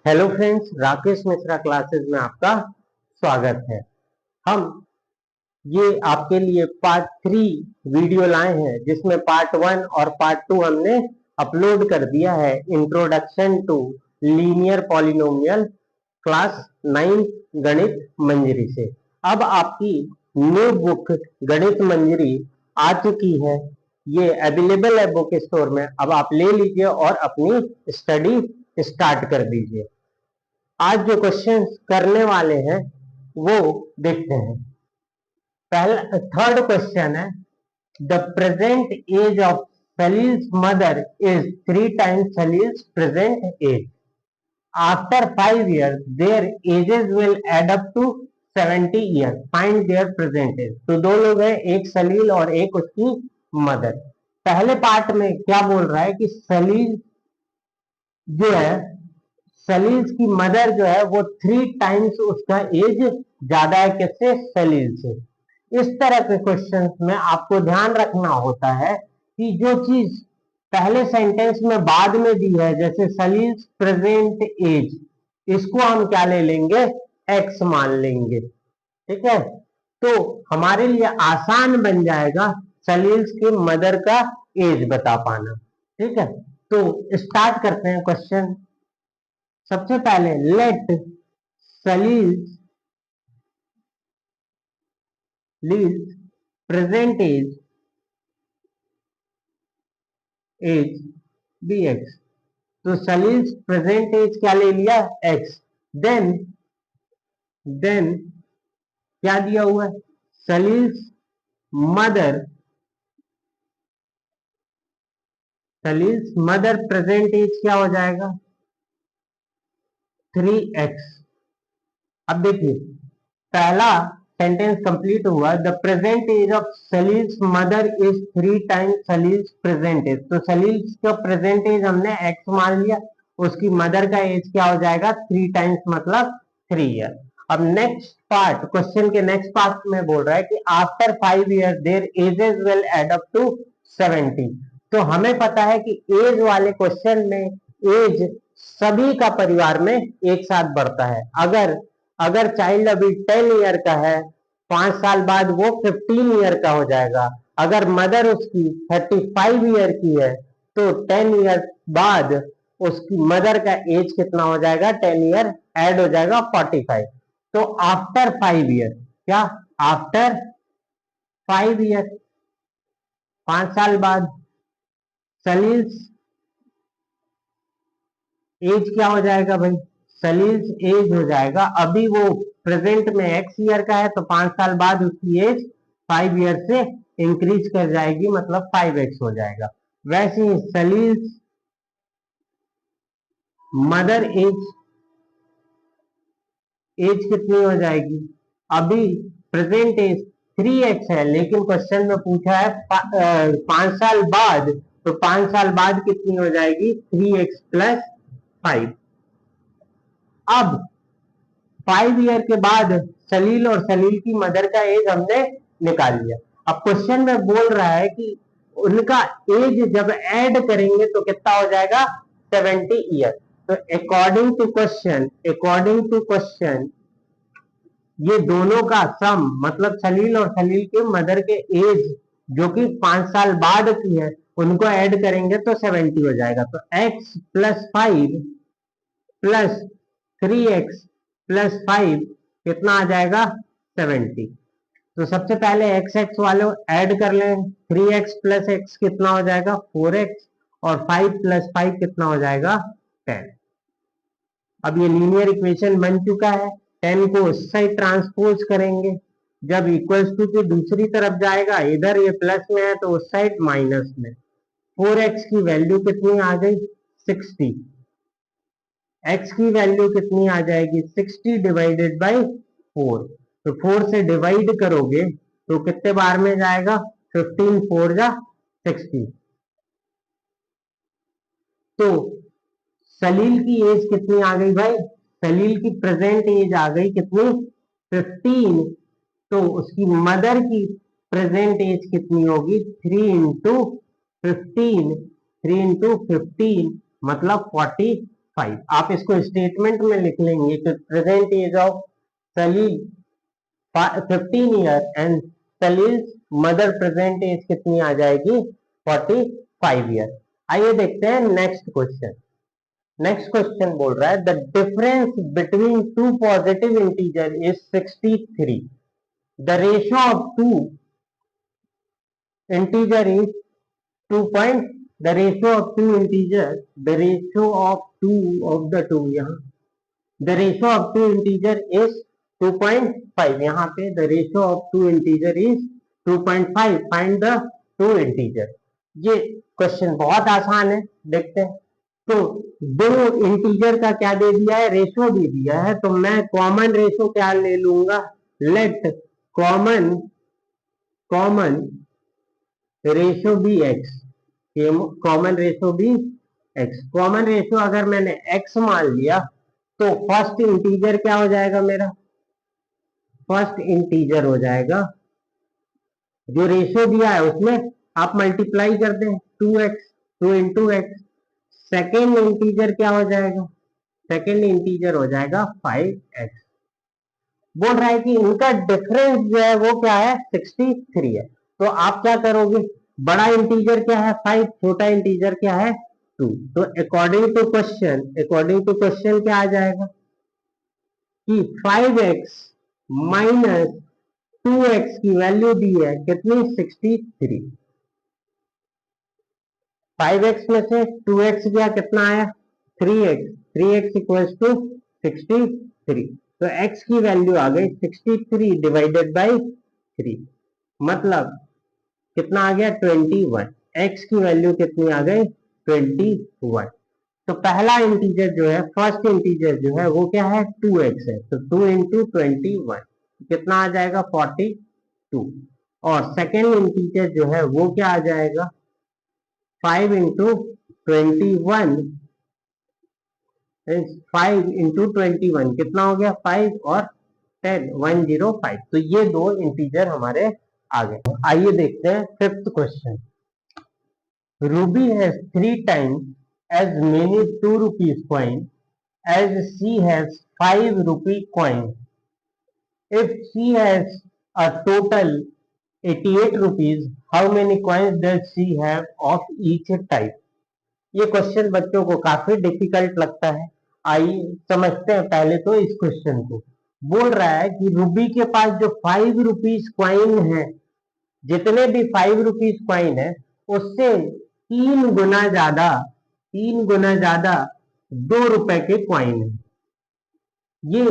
Hello friends, Rakesh Mishra classes में आपका स्वागत है। हम ये आपके लिए पार्ट 3 वीडियो लाए हैं, जिसमें पार्ट 1 और पार्ट 2 हमने अपलोड कर दिया है। Introduction to linear polynomial class 9 Ganit मंजरी से। अब आपकी न्यू बुक गणित मंजरी आ चुकी है। ये अवेलेबल है बुक स्टोर में। अब आप ले लीजिए और अपनी स्टडी स्टार्ट कर दीजिए। आज जो क्वेश्चन करने वाले हैं वो देखते हैं। पहला थर्ड क्वेश्चन है, the present age of Salil's mother is 3 times Salil's present age. After 5 years their ages will add up to 70 years. Find their present age. तो दो लोग हैं, एक सलील और एक उसकी मदर। पहले पार्ट में क्या बोल रहा है कि सलील जो है, सलील्स की मदर जो है वो 3 टाइम्स उसका एज ज्यादा है किससे? सलील से। इस तरह के क्वेश्चन में आपको ध्यान रखना होता है कि जो चीज पहले सेंटेंस में बाद में दी है, जैसे सलील्स प्रेजेंट एज, इसको हम क्या ले लेंगे? एक्स मान लेंगे। ठीक है, तो हमारे लिए आसान बन जाएगा सलील्स के मदर का एज बता पाना। ठीक है, तो स्टार्ट करते हैं क्वेश्चन। सबसे पहले let Salil's present age be X. तो सलील्स प्रेजेंट एज क्या ले लिया? एक्स। देन क्या दिया हुआ है? सलील्स मदर प्रेजेंट एज क्या हो जाएगा? 3x। अब देखिए, पहला सेंटेंस कंप्लीट हुआ, the present age of Salil's mother is 3 times Salil's present age. तो सलील्स का प्रेजेंट एज हमने x मान लिया, उसकी मदर का एज क्या हो जाएगा? 3 टाइम्स, मतलब 3 ईयर। अब नेक्स्ट पार्ट, क्वेश्चन के नेक्स्ट पार्ट में बोल रहा है कि after 5 years their ages will add up to 70। तो हमें पता है कि एज वाले क्वेश्चन में एज सभी का परिवार में एक साथ बढ़ता है। अगर चाइल्ड अभी 10 ईयर का है, 5 साल बाद वो 15 ईयर का हो जाएगा। अगर मदर उसकी 35 ईयर की है, तो 10 ईयर बाद उसकी मदर का एज कितना हो जाएगा? 10 ईयर ऐड हो जाएगा, 45। तो आफ्टर 5 ईयर, क्या आफ्टर 5 ईयर, 5 साल बाद सलील्स एज क्या हो जाएगा भाई? सलील्स एज हो जाएगा, अभी वो प्रेजेंट में x ईयर का है, तो 5 साल बाद उसकी एज 5 ईयर से इंक्रीज कर जाएगी, मतलब 5x हो जाएगा। वैसे ही सलील्स मदर एज कितनी हो जाएगी? अभी प्रेजेंट एज 3x है, लेकिन क्वेश्चन में पूछा है 5 साल बाद, तो 5 साल बाद कितनी हो जाएगी? 3x plus 5। अब 5 ईयर के बाद सलील और सलील की मदर का एज हमने निकाल लिया। अब क्वेश्चन में बोल रहा है कि उनका एज जब ऐड करेंगे तो कितना हो जाएगा? 70 ईयर। तो अकॉर्डिंग टू क्वेश्चन ये दोनों का सम, मतलब सलील और सलील के मदर के एज जो कि 5 साल बाद की है, उनको ऐड करेंगे तो 70 हो जाएगा। तो x plus 5 plus 3x plus 5 कितना आ जाएगा? 70। तो सबसे पहले एक्स एक्स वाले ऐड कर लें। 3x प्लस एक्स कितना हो जाएगा? 4x। और 5 प्लस 5 कितना हो जाएगा? 10। अब ये लीनियर इक्वेशन बन चुका है। 10 को उस साइड ट्रांसपोज करेंगे, जब इक्वल्स टू की दूसरी तरफ जाएगा, इधर ये प्लस में है तो उस साइड माइनस में। 4x की वैल्यू कितनी आ गई? 60। x की वैल्यू कितनी आ जाएगी? 60 डिवाइडेड बाई 4। तो 4 से डिवाइड करोगे तो कितने बार में जाएगा? 15 4 जा 60। तो सलील की एज कितनी आ गई भाई? सलील की प्रेजेंट एज आ गई कितनी? 15। तो उसकी मदर की प्रेजेंट एज कितनी होगी? 3 इंटू 15। 3 इंटू 15 मतलब 45। 5। आप इसको स्टेटमेंट में लिख लेंगे कि present age of Salil 15 year and Salil mother present age कितनी आ जाएगी 45 ईयर। आइए देखते हैं नेक्स्ट क्वेश्चन। नेक्स्ट क्वेश्चन बोल रहा है the difference between two positive integer is 63। The ratio of two integer is 2. The ratio of two integers, the ratio of यहाँ the ratio of two integer is 2.5। यहाँ पे the ratio of two integer is 2.5। find the two integer। ये question बहुत आसान है, देखते हैं। तो दो इंटीजर का क्या दे दिया है, रेशो दे दिया है, तो मैं कॉमन रेशो क्या ले लूंगा, let common ratio be x. Common ratio भी x। कॉमन रेशो अगर मैंने x मान लिया तो फर्स्ट इंटीजर क्या हो जाएगा, मेरा फर्स्ट इंटीजर हो जाएगा, जो रेशो दिया है उसमें आप मल्टीप्लाई कर दें 2x, 2 into x. Second integer क्या हो जाएगा, सेकेंड इंटीजर हो जाएगा 5x। बोल रहा है कि इनका डिफरेंस जो है वो क्या है 63 है। तो आप क्या करोगे, बड़ा इंटीजर क्या है 5, छोटा इंटीजर क्या है 2। तो अकॉर्डिंग टू क्वेश्चन क्या आ जाएगा कि 5x माइनस 2x की वैल्यू दी है कितनी 63। 5x में से 2x गया, कितना आया 3x। 3x equals to 63। तो x की वैल्यू आ गई 63 डिवाइडेड बाई 3, मतलब कितना आ गया 21। x की वैल्यू कितनी आ गई 21। तो पहला इंटीजर जो है, फर्स्ट इंटीजर जो है वो क्या है 2x है, तो 2 इंटू 21 कितना आ जाएगा 42। और सेकेंड इंटीजर जो है वो क्या आ जाएगा 5 इंटू 21, 5 इंटू 21 कितना हो गया 5 और 10, 105। तो ये दो इंटीजर हमारे आ गए। आइए देखते हैं fifth question. Ruby has 3 times as many 2 rupees coin as she has 5 rupee coin. If she has a total 88 rupees, how many coins does she have of each type? ये क्वेश्चन बच्चों को काफी difficult लगता है। आइए समझते हैं पहले तो इस क्वेश्चन को। बोल रहा है कि रूबी के पास जो 5 रुपीज क्वाइन है, जितने भी 5 रुपीज क्वाइन है उससे 3 गुना ज्यादा 2 रुपए के क्वाइन है। ये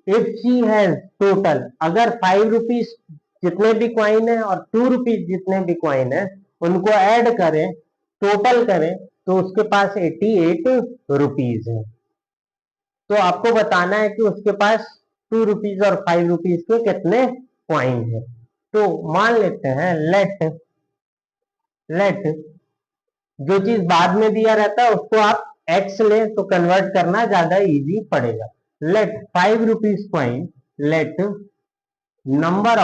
इफ शी हैज टोटल, अगर 5 रुपीज जितने भी क्वाइन है और 2 रुपीज जितने भी क्वाइन है उनको ऐड करें, टोटल करें, तो उसके पास 88 रुपीज है। तो आपको बताना है कि उसके पास 2 रुपीज और 5 रुपीज के कितने क्वाइन है। तो मान लेते हैं लेट जो चीज बाद में दिया रहता है उसको आप x ले तो कन्वर्ट करना ज्यादा इजी पड़ेगा। Let 5 rupees coin, let number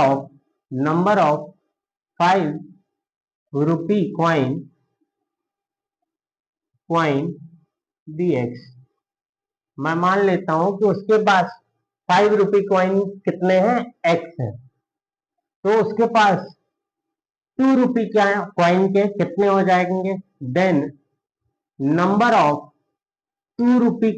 of 5 rupee coin dx। मैं मान लेता हूं कि उसके पास 5 रुपी क्वाइन कितने हैं x है, तो उसके पास 2 रुपी क्या है क्वाइन के कितने हो जाएंगे, then number of 2 rupee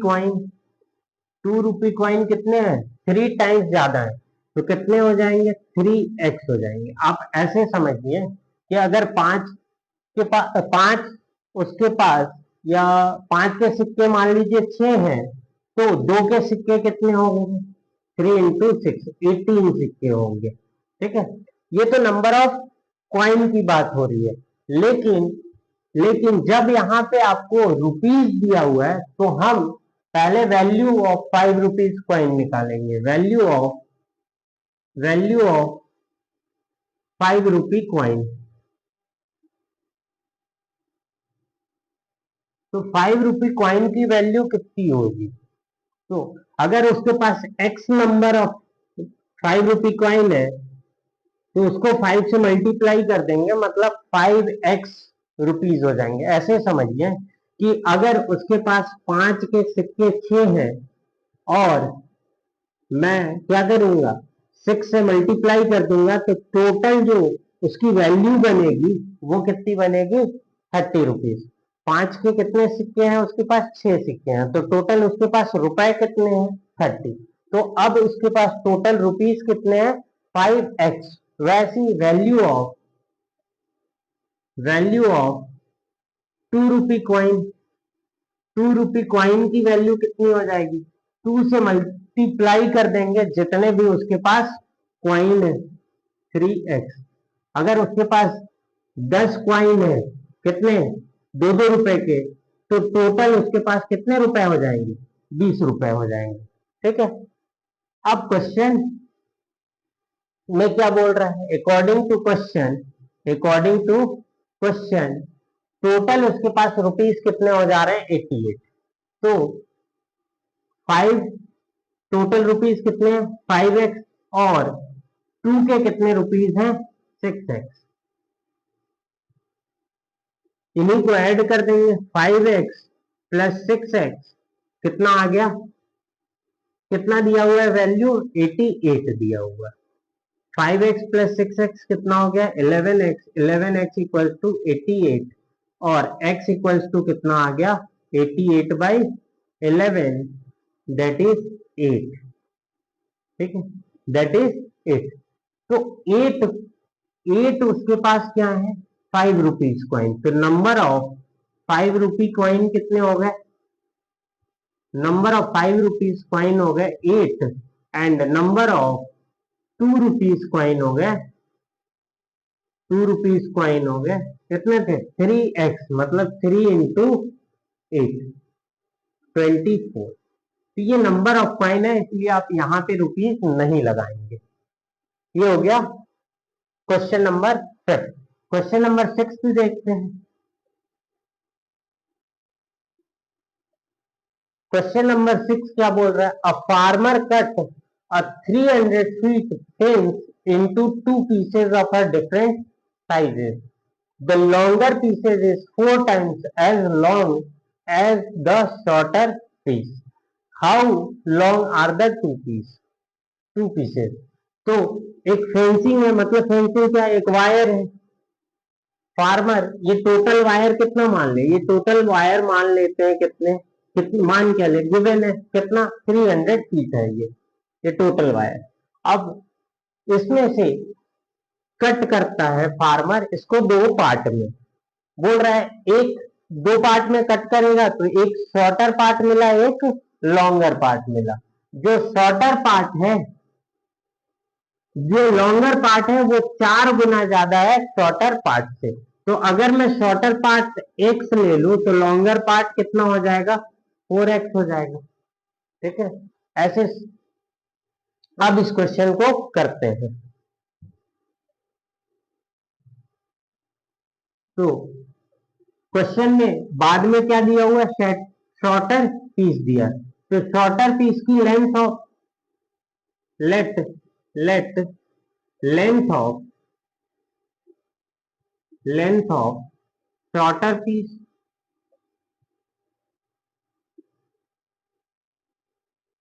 coin कितने हैं 3 टाइम्स ज्यादा है, तो कितने हो जाएंगे 3x हो जाएंगे। आप ऐसे समझिए कि अगर 5 के पास 5 उसके पास, या 5 के सिक्के मान लीजिए 6 हैं, तो 2 के सिक्के कितने होंगे 3 इंटू 6, 18 सिक्के होंगे। ठीक है, ये तो नंबर ऑफ क्वाइन की बात हो रही है। लेकिन जब यहाँ पे आपको रुपीज दिया हुआ है तो हम पहले वैल्यू ऑफ 5 रुपीज क्वाइन निकालेंगे। वैल्यू ऑफ 5 रुपी क्वाइन, तो 5 रुपी क्वाइन की वैल्यू कितनी होगी, तो अगर उसके पास x number of 5 rupee coin है तो उसको 5 से मल्टीप्लाई कर देंगे, मतलब 5x रुपीज हो जाएंगे। ऐसे समझिए कि अगर उसके पास 5 के सिक्के 6 हैं और मैं क्या करूंगा 6 से मल्टीप्लाई कर दूंगा, तो टोटल जो उसकी वैल्यू बनेगी वो कितनी बनेगी 30 रुपीज। 5 के कितने सिक्के हैं उसके पास 6 सिक्के हैं, तो टोटल उसके पास रुपए कितने हैं 30। तो अब उसके पास टोटल रुपीज कितने हैं 5x। वैसी value of 2 rupee coin, 2 rupee coin की वैल्यू कितनी हो जाएगी 2 से मल्टीप्लाई कर देंगे जितने भी उसके पास कॉइन है 3x। अगर उसके पास 10 कॉइन है कितने 2-2 रुपए के, तो टोटल उसके पास कितने रुपए हो जाएंगे 20 रुपए हो जाएंगे। ठीक है, अब क्वेश्चन में क्या बोल रहा है, अकॉर्डिंग टू क्वेश्चन टोटल उसके पास रुपीज कितने हो जा रहे हैं 88। तो 5 टोटल रुपीज कितने हैं 5x और 2 के कितने रुपीज हैं 6x। इन्हीं को ऐड कर देंगे 5x प्लस 6x कितना आ गया, कितना दिया हुआ है वैल्यू 88 दिया हुआ है। 5x प्लस 6x कितना हो गया 11x, 11x इक्वल टू 88 और x इक्वल टू कितना आ गया 88/11 दैट इज 8। ठीक है, दैट इज 8। तो 8 उसके पास क्या है 5 रुपीज कॉइन। तो नंबर ऑफ 5 रुपी कॉइन कितने हो गए, नंबर ऑफ 5 रुपीज कॉइन हो गए 8 and number of 2 rupees coin हो गए 2 रुपीज कॉइन हो गए कितने थे 3x, मतलब 3 इंटू 8 24। तो ये नंबर ऑफ कॉइन है, इसलिए आप यहाँ पे रुपीज नहीं लगाएंगे। ये हो गया क्वेश्चन नंबर 5। क्वेश्चन नंबर 6 भी देखते हैं। क्वेश्चन नंबर 6 क्या बोल रहा है, a farmer cut a 300 feet fence into 2 pieces of a different sizes. The longer pieces is 4 times as long as the shorter piece. How long are the two pieces? तो एक fencing है, मतलब fencing क्या एक wire है। Farmer ये total wire कितना मान ले, ये टोटल वायर मान लेते हैं कितने मान क्या ले गिवन है कितना 300 फीट है ये टोटल वायर। अब इसमें से कट करता है फार्मर इसको 2 पार्ट में, बोल रहा है एक 2 पार्ट में कट करेगा तो एक शॉर्टर पार्ट मिला एक लॉन्गर पार्ट मिला। जो शॉर्टर पार्ट है, जो लॉन्गर पार्ट है वो 4 गुना ज्यादा है शॉर्टर पार्ट से। तो अगर मैं शॉर्टर पार्ट x ले लू तो लॉन्गर पार्ट कितना हो जाएगा 4x हो जाएगा। ठीक है, ऐसे अब इस क्वेश्चन को करते हैं। तो क्वेश्चन में बाद में क्या दिया हुआ है शॉर्टर पीस दिया, तो शॉर्टर पीस की length of let length of shorter piece,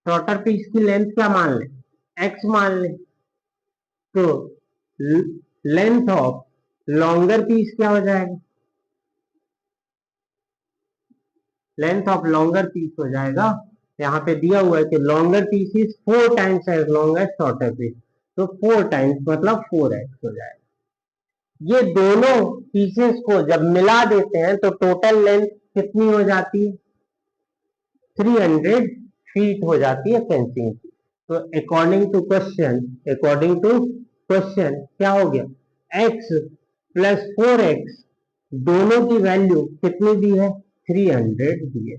shorter piece की लेंथ क्या मान ले x मान ले। तो लेंथ ऑफ लॉन्गर पीस क्या हो जाएगा, लेंथ ऑफ लॉन्गर पीस हो जाएगा, यहाँ पे दिया हुआ है कि longer piece is 4 times as long as shorter piece, तो 4 टाइम्स मतलब 4x हो जाएगा। ये दोनों पीसेस को जब मिला देते हैं तो टोटल लेंथ कितनी हो जाती है 300 फीट हो जाती है फेंसिंग की। तो अकॉर्डिंग टू क्वेश्चन क्या हो गया x प्लस 4x दोनों की वैल्यू कितनी दी है 300 दी है।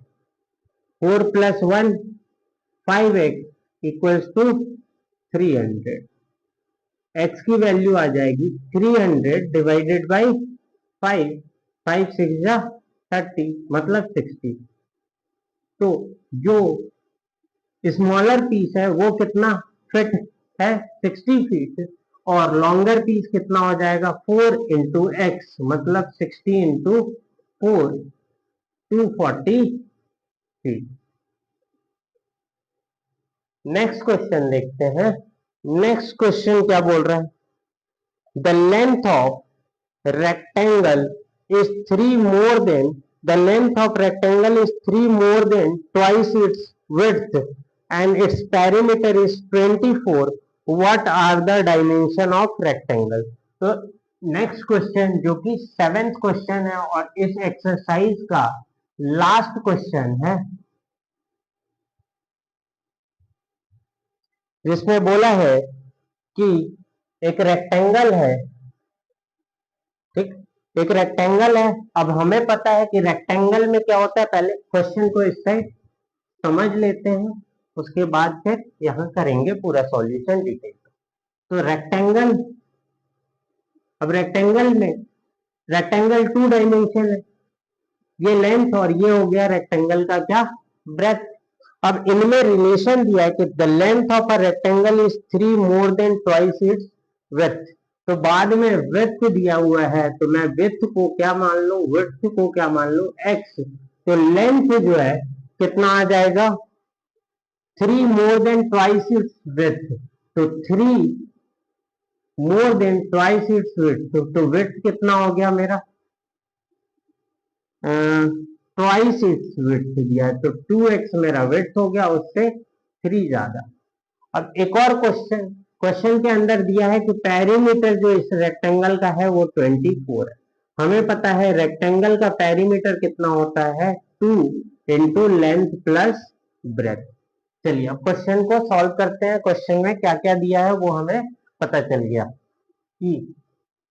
4 plus 1 5x equals to 300। x की वैल्यू आ जाएगी 300 डिवाइडेड बाई 5, 5 6 जा 30 मतलब 60। तो जो स्मॉलर पीस है वो कितना फिट है 60 फीट और लॉन्गर पीस कितना हो जाएगा 4 इंटू एक्स मतलब 60 इंटू 4 240 फीट। नेक्स्ट क्वेश्चन देखते हैं। नेक्स्ट क्वेश्चन क्या बोल रहा है? The length of rectangle is 3 more than the length of rectangle is 3 more than twice its width and its perimeter is 24. What are the dimension of rectangle? तो next question जो कि 7th question है और इस exercise का last question है, जिसमें बोला है कि एक रेक्टेंगल है, ठीक, एक रेक्टेंगल है। अब हमें पता है कि रेक्टेंगल में क्या होता है, पहले क्वेश्चन को इस साइड समझ लेते हैं, उसके बाद फिर यहाँ करेंगे पूरा सॉल्यूशन डिटेल। तो रेक्टेंगल, अब रेक्टेंगल में रेक्टेंगल 2 डायमेंशन है, ये लेंथ और ये हो गया रेक्टेंगल का क्या, ब्रेथ। अब इनमें रिलेशन दिया है कि the length of a rectangle is 3 more than twice its width. तो बाद में विड्थ दिया हुआ है, तो मैं विड्थ को क्या मान लूं, विड्थ को क्या मान लूं, x। तो लेंथ जो है कितना आ जाएगा, 3 more than twice its width. तो 3 more than twice its width, तो विड्थ कितना हो गया मेरा, ट्वाइस इट्स विड्थ दिया है, तो 2x मेरा विड्थ हो गया, उससे 3 ज्यादा। अब एक और क्वेश्चन, क्वेश्चन के अंदर दिया है कि पेरीमीटर जो इस रेक्टेंगल का है वो 24 है। हमें पता है रेक्टेंगल का पेरीमीटर कितना होता है, 2 इंटू लेंथ प्लस ब्रेथ। चलिए अब क्वेश्चन को सॉल्व करते हैं। क्वेश्चन में क्या क्या दिया है वो हमें पता चल गया कि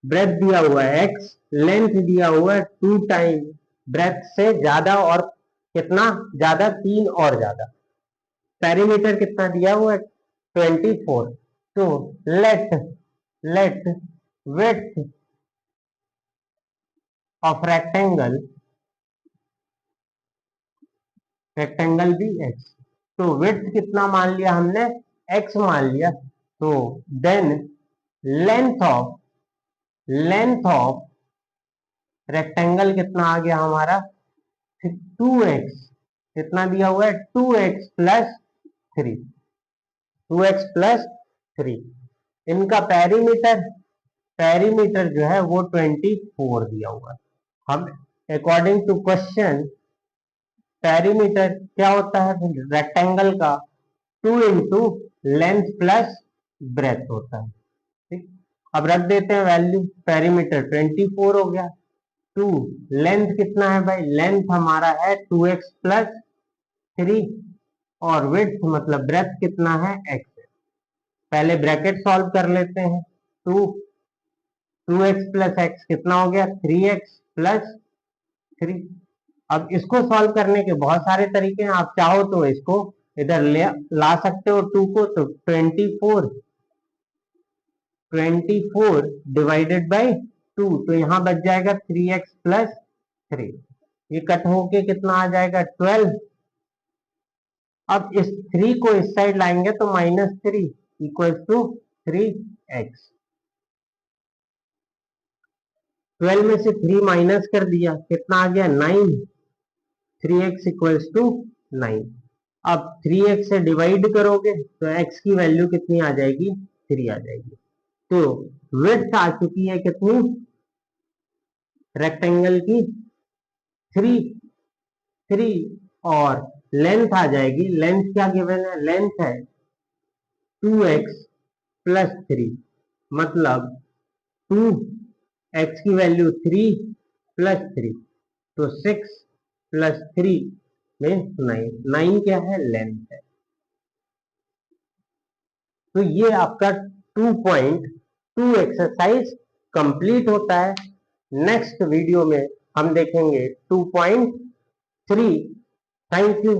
ब्रेथ दिया हुआ है x, लेंथ दिया हुआ है 2 टाइम ब्रेथ से ज्यादा, और कितना ज्यादा, 3 और ज्यादा। पेरीमीटर कितना दिया हुआ है, 24। तो लेट विड्थ ऑफ रेक्टेंगल भी x। तो विड्थ कितना मान लिया हमने, x मान लिया। तो देन लेंथ ऑफ रेक्टेंगल कितना आ गया हमारा, 2x। कितना दिया हुआ है, 2x प्लस 3, 2x प्लस 3। इनका पेरीमीटर जो है वो 24 दिया हुआ है। हम अकॉर्डिंग टू क्वेश्चन पेरीमीटर क्या होता है रेक्टेंगल का, 2 इंटू लेंथ प्लस ब्रेथ होता है, ठीक। अब रख देते हैं वैल्यू, पेरीमीटर 24 हो गया, 2 लेंथ कितना है भाई, लेंथ हमारा है 2x प्लस 3, और विड्थ मतलब ब्रेथ कितना है, x। पहले ब्रैकेट सॉल्व कर लेते हैं। 2x प्लस x कितना हो गया, 3x प्लस 3। अब इसको सॉल्व करने के बहुत सारे तरीके हैं, आप चाहो तो इसको इधर ला सकते हो 2 को, तो 24 डिवाइडेड बाई 2, तो यहां बच जाएगा 3x प्लस 3। ये कट होके कितना आ जाएगा, 12। अब इस 3 को इस साइड लाएंगे तो -3 इक्वल टू 3x। 12 में से 3 माइनस कर दिया, कितना आ गया, 9। 3x equals to 9। अब 3x से डिवाइड करोगे तो x की वैल्यू कितनी आ जाएगी, 3 आ जाएगी। तो विड्थ आ चुकी है कितनी, रेक्टेंगल की 3, और लेंथ आ जाएगी, लेंथ क्या गिवन है, लेंथ है 2x प्लस 3, मतलब 2x की वैल्यू 3 प्लस 3, तो 6 प्लस 3 में 9। 9 क्या है, लेंथ है। तो ये आपका 2.2 एक्सरसाइज कंप्लीट होता है। नेक्स्ट वीडियो में हम देखेंगे 2.3। Thank you.